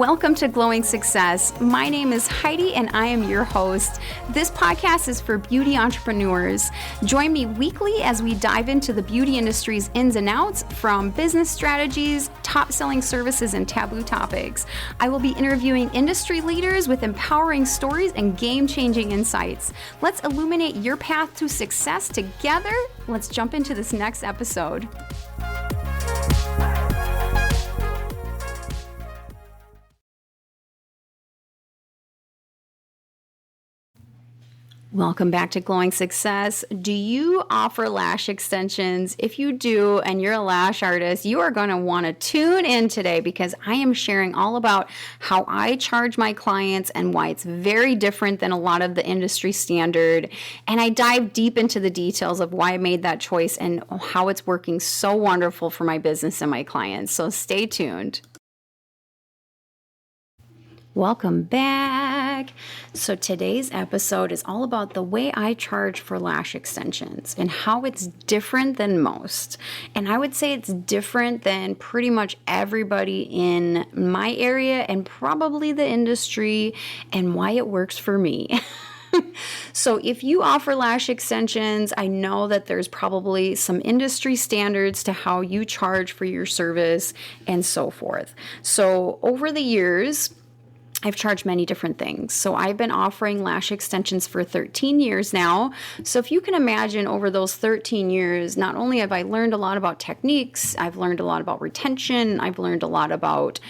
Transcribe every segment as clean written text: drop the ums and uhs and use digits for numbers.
Welcome to Glowing Success. My name is Heidi and I am your host. This podcast is for beauty entrepreneurs. Join me weekly as we dive into the beauty industry's ins and outs, from business strategies, top-selling services, and taboo topics. I will be interviewing industry leaders with empowering stories and game-changing insights. Let's illuminate your path to success together. Let's jump into this next episode. Welcome back to Glowing Success. Do you offer lash extensions? If you do and you're a lash artist, you are going to want to tune in today because I am sharing all about how I charge my clients and why it's very different than a lot of the industry standard. And I dive deep into the details of why I made that choice and how it's working so wonderful for my business and my clients. So stay tuned. Welcome back. So today's episode is all about the way I charge for lash extensions and how it's different than most. And I would say it's different than pretty much everybody in my area and probably the industry, and why it works for me. So if you offer lash extensions, I know that there's probably some industry standards to how you charge for your service and so forth. So over the years, I've charged many different things. So I've been offering lash extensions for 13 years now. So if you can imagine, over those 13 years, not only have I learned a lot about techniques, I've learned a lot about retention, I've learned a lot about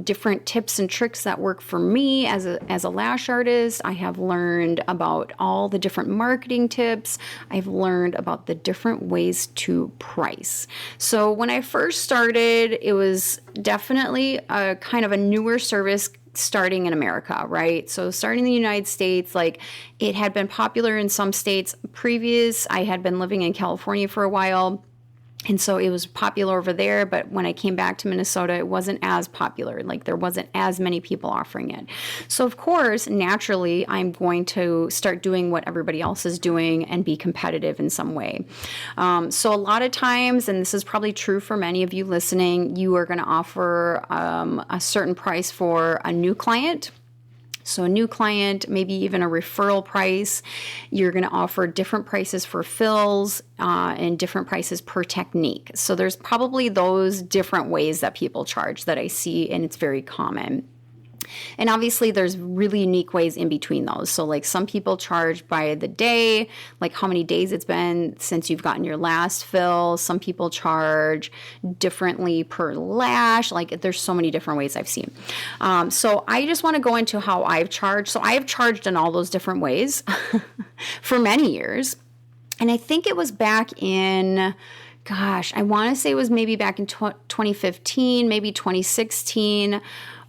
different tips and tricks that work for me as a lash artist. I have learned about all the different marketing tips. I've learned about the different ways to price. So when I first started, it was definitely a kind of a newer service starting in America, right? So starting in the United States, like, it had been popular in some states previous. I had been living in California for a while, and so it was popular over there. But when I came back to Minnesota, it wasn't as popular. Like, there wasn't as many people offering it. So of course, naturally, I'm going to start doing what everybody else is doing and be competitive in some way. So a lot of times, and this is probably true for many of you listening, you are going to offer a certain price for a new client. So a new client, maybe even a referral price. You're going to offer different prices for fills and different prices per technique. So there's probably those different ways that people charge that I see, and it's very common. And obviously there's really unique ways in between those. So like, some people charge by the day, like how many days it's been since you've gotten your last fill. Some people charge differently per lash. Like, there's so many different ways I've seen. So I just want to go into how I've charged. So I have charged in all those different ways for many years. And I think it was back in, I want to say it was maybe back in 2015, maybe 2016,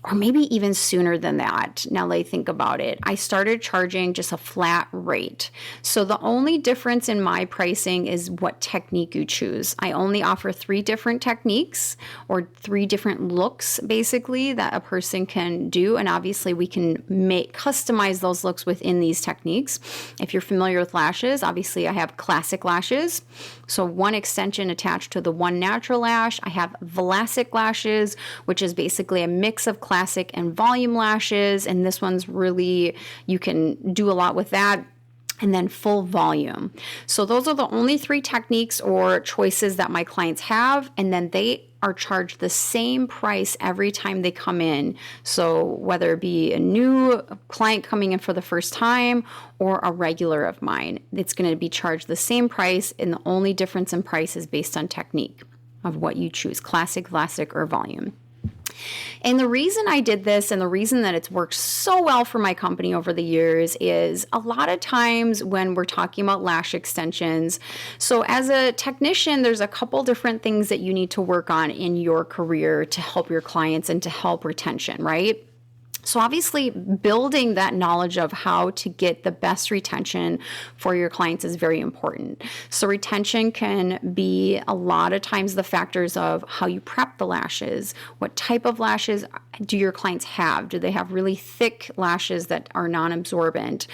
or maybe even sooner than that. Now that I think about it, I started charging just a flat rate. So the only difference in my pricing is what technique you choose. I only offer 3 different techniques, or 3 different looks, basically, that a person can do. And obviously we can customize those looks within these techniques. If you're familiar with lashes, obviously I have classic lashes. So 1 extension attached to the 1 natural lash. I have Vlasic lashes, which is basically a mix of classic and volume lashes. And this one's really, you can do a lot with that. And then full volume. So those are the only 3 techniques or choices that my clients have. And then they are charged the same price every time they come in. So whether it be a new client coming in for the first time or a regular of mine, it's going to be charged the same price. And the only difference in price is based on technique of what you choose, classic, Vlasic, or volume. And the reason I did this, and the reason that it's worked so well for my company over the years, is a lot of times when we're talking about lash extensions. So as a technician, there's a couple different things that you need to work on in your career to help your clients and to help retention, right? So obviously, building that knowledge of how to get the best retention for your clients is very important. So retention can be a lot of times the factors of how you prep the lashes. What type of lashes do your clients have? Do they have really thick lashes that are non-absorbent?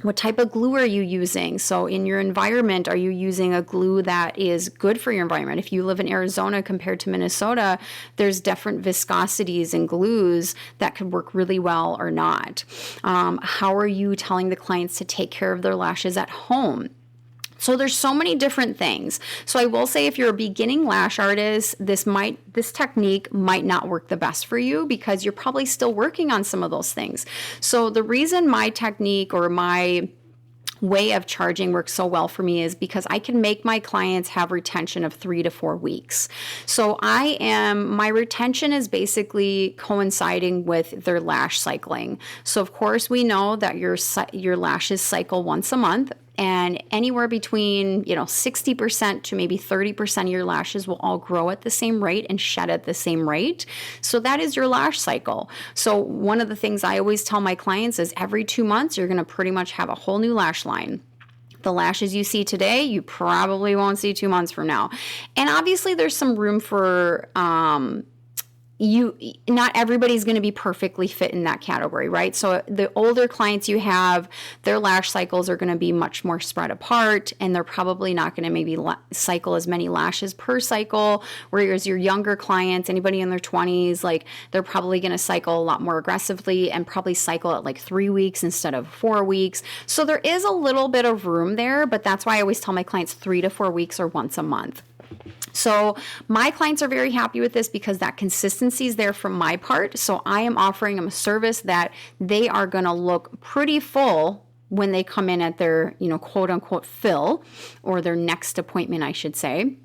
What type of glue are you using? So in your environment, are you using a glue that is good for your environment? If you live in Arizona compared to Minnesota, there's different viscosities and glues that could work really well or not. How are you telling the clients to take care of their lashes at home? So there's so many different things. So I will say, if you're a beginning lash artist, this technique might not work the best for you because you're probably still working on some of those things. So the reason my technique or my way of charging works so well for me is because I can make my clients have retention of 3 to 4 weeks. So my retention is basically coinciding with their lash cycling. So of course we know that your lashes cycle once a month, and anywhere between 60% to maybe 30% of your lashes will all grow at the same rate and shed at the same rate. So that is your lash cycle. So one of the things I always tell my clients is every 2 months you're going to pretty much have a whole new lash line. The lashes you see today, you probably won't see 2 months from now. And obviously there's some room for not everybody's going to be perfectly fit in that category, right? So the older clients you have, their lash cycles are going to be much more spread apart, and they're probably not going to maybe cycle as many lashes per cycle. Whereas your younger clients, anybody in their 20s, like they're probably going to cycle a lot more aggressively and probably cycle at like 3 weeks instead of 4 weeks. So there is a little bit of room there, but that's why I always tell my clients 3 to 4 weeks or once a month. So my clients are very happy with this because that consistency is there from my part. So I am offering them a service that they are going to look pretty full when they come in at their, quote unquote fill, or their next appointment, I should say.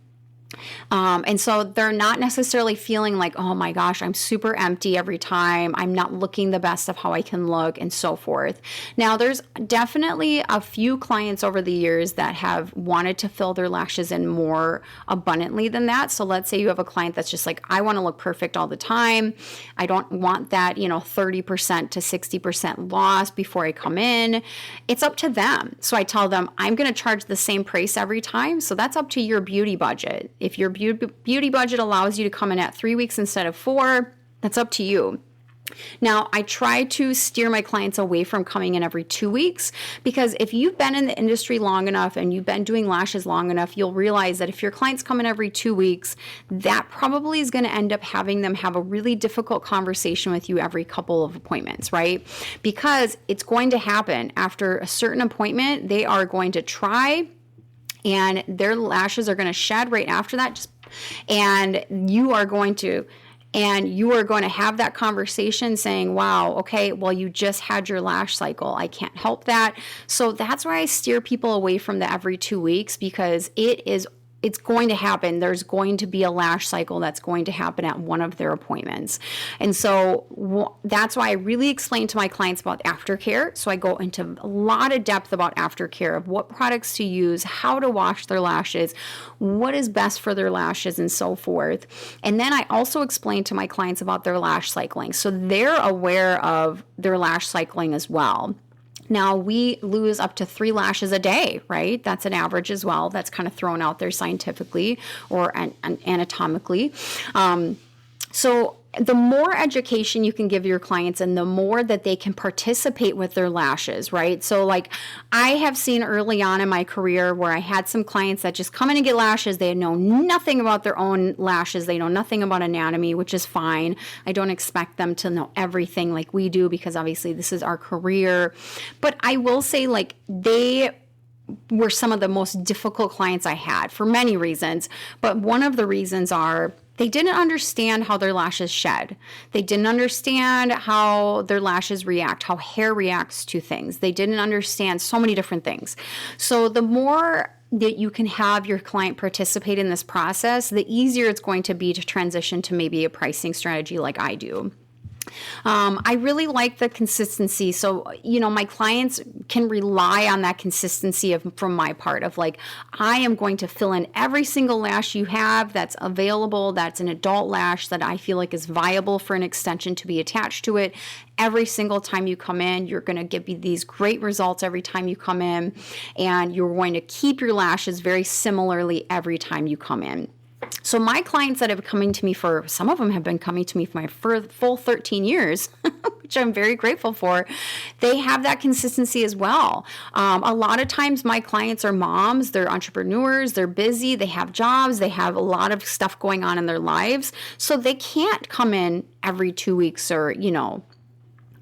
And so they're not necessarily feeling like, oh my gosh, I'm super empty every time. I'm not looking the best of how I can look, and so forth. Now, there's definitely a few clients over the years that have wanted to fill their lashes in more abundantly than that. So let's say you have a client that's just like, I want to look perfect all the time. I don't want that, 30% to 60% loss before I come in. It's up to them. So I tell them, I'm going to charge the same price every time. So that's up to your beauty budget. If your beauty budget allows you to come in at 3 weeks instead of 4, that's up to you. Now, I try to steer my clients away from coming in every 2 weeks, because if you've been in the industry long enough and you've been doing lashes long enough, you'll realize that if your clients come in every 2 weeks, that probably is going to end up having them have a really difficult conversation with you every couple of appointments, right? Because it's going to happen after a certain appointment. They are going to try, and their lashes are going to shed right after that. And you are going to have that conversation saying, wow, okay, well, you just had your lash cycle. I can't help that. So that's why I steer people away from the every 2 weeks, because it's going to happen. There's going to be a lash cycle that's going to happen at one of their appointments. And so that's why I really explain to my clients about aftercare. So I go into a lot of depth about aftercare, of what products to use, how to wash their lashes, what is best for their lashes, and so forth. And then I also explain to my clients about their lash cycling, so they're aware of their lash cycling as well. Now, we lose up to 3 lashes a day, right? That's an average as well. That's kind of thrown out there scientifically or anatomically. So the more education you can give your clients, and the more that they can participate with their lashes, right? So like, I have seen early on in my career where I had some clients that just come in and get lashes. They know nothing about their own lashes. They know nothing about anatomy, which is fine. I don't expect them to know everything like we do, because obviously this is our career. But I will say, like, they were some of the most difficult clients I had for many reasons. But one of the reasons are, they didn't understand how their lashes shed. They didn't understand how their lashes react, how hair reacts to things. They didn't understand so many different things. So the more that you can have your client participate in this process, the easier it's going to be to transition to maybe a pricing strategy like I do. I really like the consistency. So, my clients can rely on that consistency from my part, of like, I am going to fill in every single lash you have that's available, that's an adult lash that I feel like is viable for an extension to be attached to it. Every single time you come in, you're going to give me these great results every time you come in, and you're going to keep your lashes very similarly every time you come in. So my clients that have been coming to me for, some of them have been coming to me for my full 13 years, which I'm very grateful for. They have that consistency as well. A lot of times my clients are moms, they're entrepreneurs, they're busy, they have jobs, they have a lot of stuff going on in their lives. So they can't come in every 2 weeks or,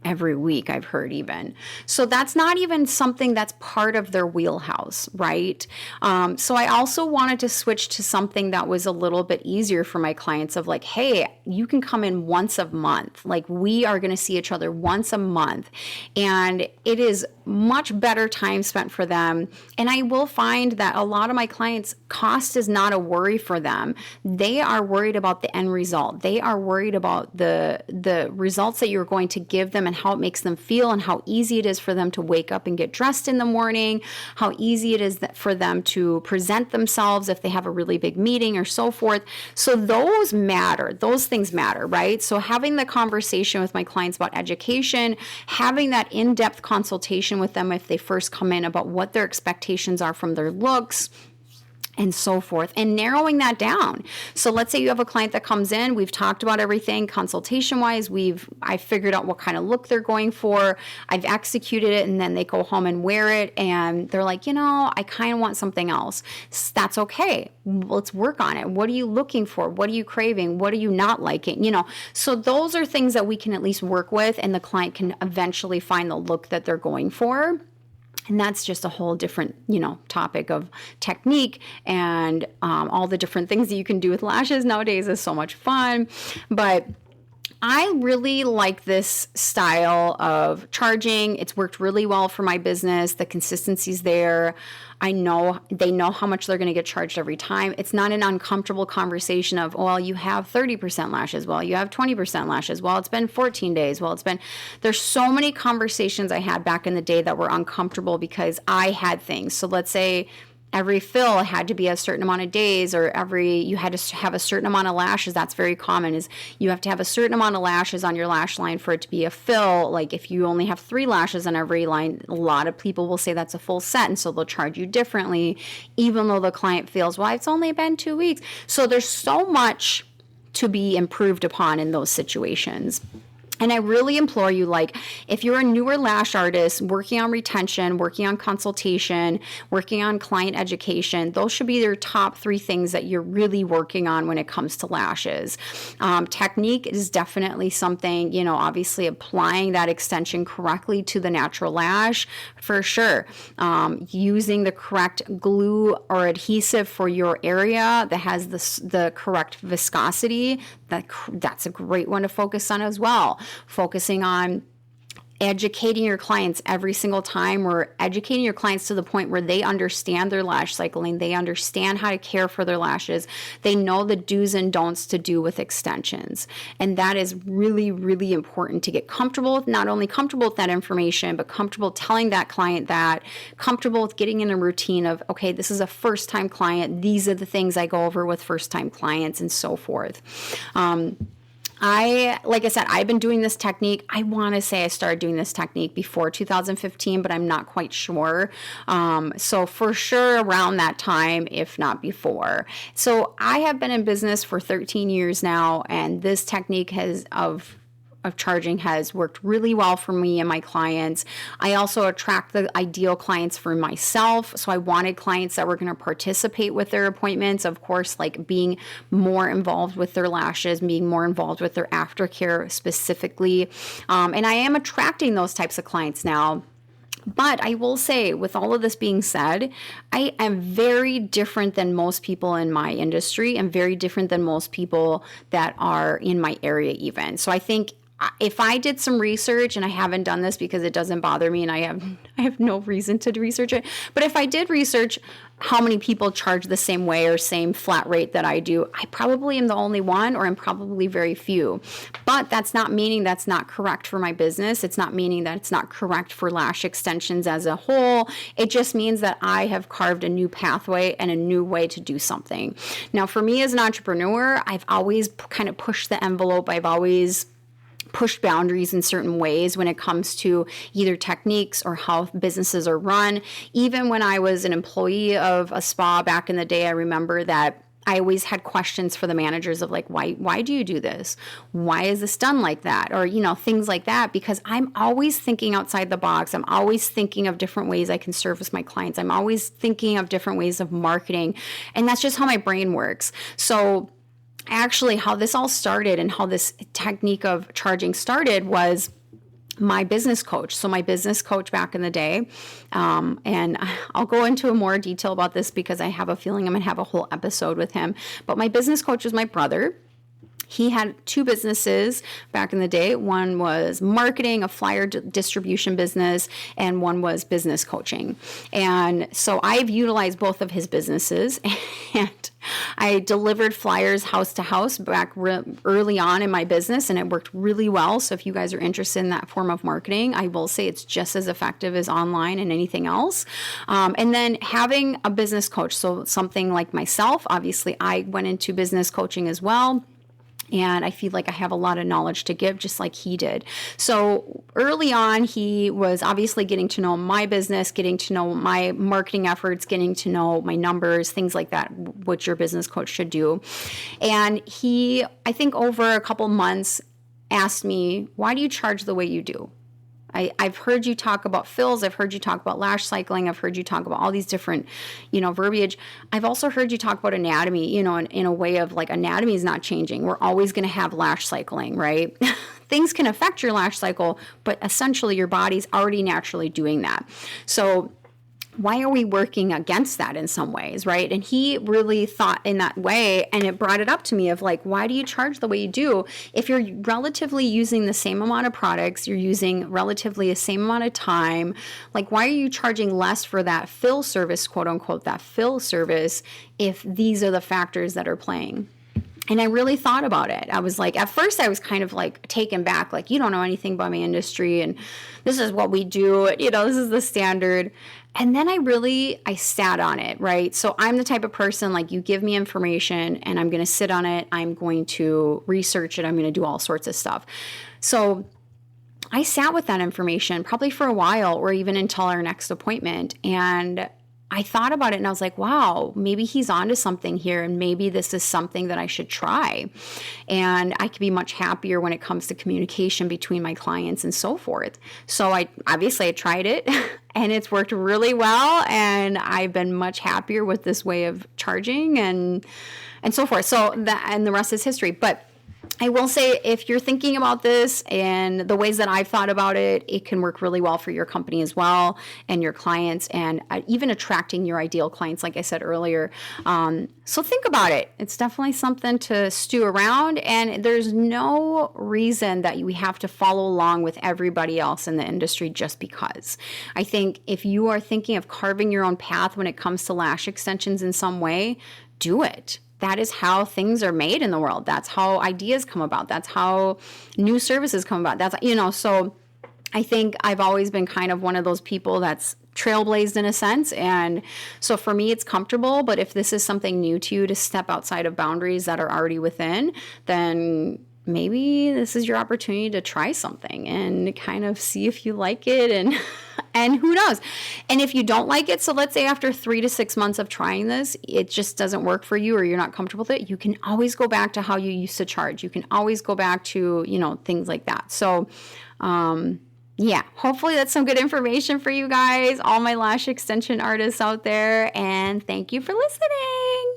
every week, I've heard even. So that's not even something that's part of their wheelhouse, right? So I also wanted to switch to something that was a little bit easier for my clients of like, hey, you can come in once a month. Like we are going to see each other once a month. And it is much better time spent for them. And I will find that a lot of my clients, cost is not a worry for them. They are worried about the end result. They are worried about the results that you're going to give them and how it makes them feel and how easy it is for them to wake up and get dressed in the morning, how easy it is for them to present themselves if they have a really big meeting or so forth. So those matter. Those things matter, right? So having the conversation with my clients about education, having that in-depth consultation with them if they first come in about what their expectations are from their looks, and so forth, and narrowing that down. So let's say you have a client that comes in, we've talked about everything consultation wise, I figured out what kind of look they're going for, I've executed it, and then they go home and wear it and they're like, I kind of want something else. That's okay. Let's work on it. What are you looking for? What are you craving? What are you not liking? So those are things that we can at least work with, and the client can eventually find the look that they're going for. And that's just a whole different, topic of technique and all the different things that you can do with lashes nowadays is so much fun. But I really like this style of charging. It's worked really well for my business. The consistency's there. I know they know how much they're going to get charged every time. It's not an uncomfortable conversation of, well, you have 30% lashes. Well, you have 20% lashes. Well, it's been 14 days. Well, there's so many conversations I had back in the day that were uncomfortable because I had things. So let's say every fill had to be a certain amount of days, or you had to have a certain amount of lashes. That's very common, is you have to have a certain amount of lashes on your lash line for it to be a fill. Like if you only have 3 lashes on every line, a lot of people will say that's a full set, and so they'll charge you differently, even though the client feels, well, it's only been 2 weeks. So there's so much to be improved upon in those situations. And I really implore you, like, if you're a newer lash artist working on retention, working on consultation, working on client education, those should be your top 3 things that you're really working on when it comes to lashes. Technique is definitely something, obviously applying that extension correctly to the natural lash, for sure. Using the correct glue or adhesive for your area that has the correct viscosity, that's a great one to focus on as well. Focusing on educating your clients every single time, or educating your clients to the point where they understand their lash cycling, they understand how to care for their lashes, they know the do's and don'ts to do with extensions. And that is really, really important to get comfortable with, not only comfortable with that information, but comfortable telling that client that, comfortable with getting in a routine of, okay, this is a first-time client, these are the things I go over with first-time clients, and so forth. Like I said, I've been doing this technique. I want to say I started doing this technique before 2015, but I'm not quite sure. So for sure around that time, if not before. So I have been in business for 13 years now, and this technique of charging has worked really well for me and my clients. I also attract the ideal clients for myself. So I wanted clients that were going to participate with their appointments, of course, like being more involved with their lashes, being more involved with their aftercare specifically. And I am attracting those types of clients now. But I will say, with all of this being said, I am very different than most people in my industry, and very different than most people that are in my area even. So I think if I did some research, and I haven't done this because it doesn't bother me and I have no reason to research it, but if I did research how many people charge the same way or same flat rate that I do, I probably am the only one, or I'm probably very few. But that's not meaning that's not correct for my business. It's not meaning that it's not correct for lash extensions as a whole. It just means that I have carved a new pathway and a new way to do something. Now, for me as an entrepreneur, I've always kind of pushed the envelope. I've always pushed boundaries in certain ways when it comes to either techniques or how businesses are run. Even when I was an employee of a spa back in the day, I remember that I always had questions for the managers of like, why do you do this? Why is this done like that? Or, things like that, because I'm always thinking outside the box. I'm always thinking of different ways I can service my clients. I'm always thinking of different ways of marketing. And that's just how my brain works. So actually how this all started and how this technique of charging started was my business coach. So my business coach back in the day, and I'll go into more detail about this because I have a feeling I'm going to have a whole episode with him. But my business coach was my brother. He had two businesses back in the day. One was marketing, a flyer distribution business, and one was business coaching. And so I've utilized both of his businesses, and I delivered flyers house to house back early on in my business, and it worked really well. So if you guys are interested in that form of marketing, I will say it's just as effective as online and anything else. And then having a business coach, so something like myself, obviously I went into business coaching as well. And I feel like I have a lot of knowledge to give, just like he did. So early on, he was obviously getting to know my business, getting to know my marketing efforts, getting to know my numbers, things like that, what your business coach should do. And he, I think over a couple months, asked me, why do you charge the way you do? I've heard you talk about fills. I've heard you talk about lash cycling. I've heard you talk about all these different, verbiage. I've also heard you talk about anatomy, in a way of like anatomy is not changing. We're always going to have lash cycling, right? Things can affect your lash cycle, but essentially your body's already naturally doing that. So why are we working against that in some ways, right? And he really thought in that way, and it brought it up to me of like, why do you charge the way you do? If you're relatively using the same amount of products, you're using relatively the same amount of time, like why are you charging less for that fill service, quote unquote, that fill service, if these are the factors that are playing? And I really thought about it. I was like, at first I was kind of like taken back, like, you don't know anything about my industry and this is what we do, this is the standard. And then I sat on it, right? So I'm the type of person, like, you give me information and I'm going to sit on it. I'm going to research it. I'm going to do all sorts of stuff. So I sat with that information probably for a while, or even until our next appointment. And I thought about it and I was like, wow, maybe he's onto something here, and maybe this is something that I should try. And I could be much happier when it comes to communication between my clients and so forth. So I tried it and it's worked really well, and I've been much happier with this way of charging and so forth. So the rest is history. But I will say, if you're thinking about this and the ways that I've thought about it, it can work really well for your company as well and your clients, and even attracting your ideal clients, like I said earlier. So think about it. It's definitely something to stew around, and there's no reason that we have to follow along with everybody else in the industry just because. I think if you are thinking of carving your own path when it comes to lash extensions in some way, do it. That is how things are made in the world. That's how ideas come about. That's how new services come about. So I think I've always been kind of one of those people that's trailblazed in a sense. And so for me, it's comfortable. But if this is something new to you, to step outside of boundaries that are already within, then maybe this is your opportunity to try something and kind of see if you like it, and who knows. And if you don't like it, so let's say after 3 to 6 months of trying this, it just doesn't work for you, or you're not comfortable with it, you can always go back to how you used to charge. You can always go back to, things like that. So, yeah, hopefully that's some good information for you guys, all my lash extension artists out there, and thank you for listening.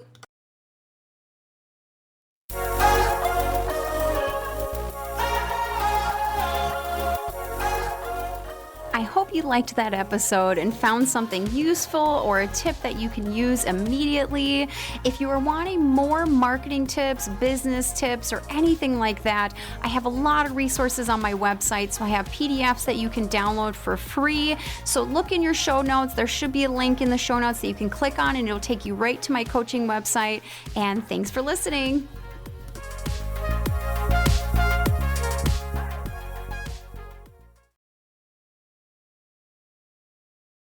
I hope you liked that episode and found something useful or a tip that you can use immediately. If you are wanting more marketing tips, business tips, or anything like that, I have a lot of resources on my website. So I have PDFs that you can download for free. So look in your show notes. There should be a link in the show notes that you can click on, and it'll take you right to my coaching website. And thanks for listening.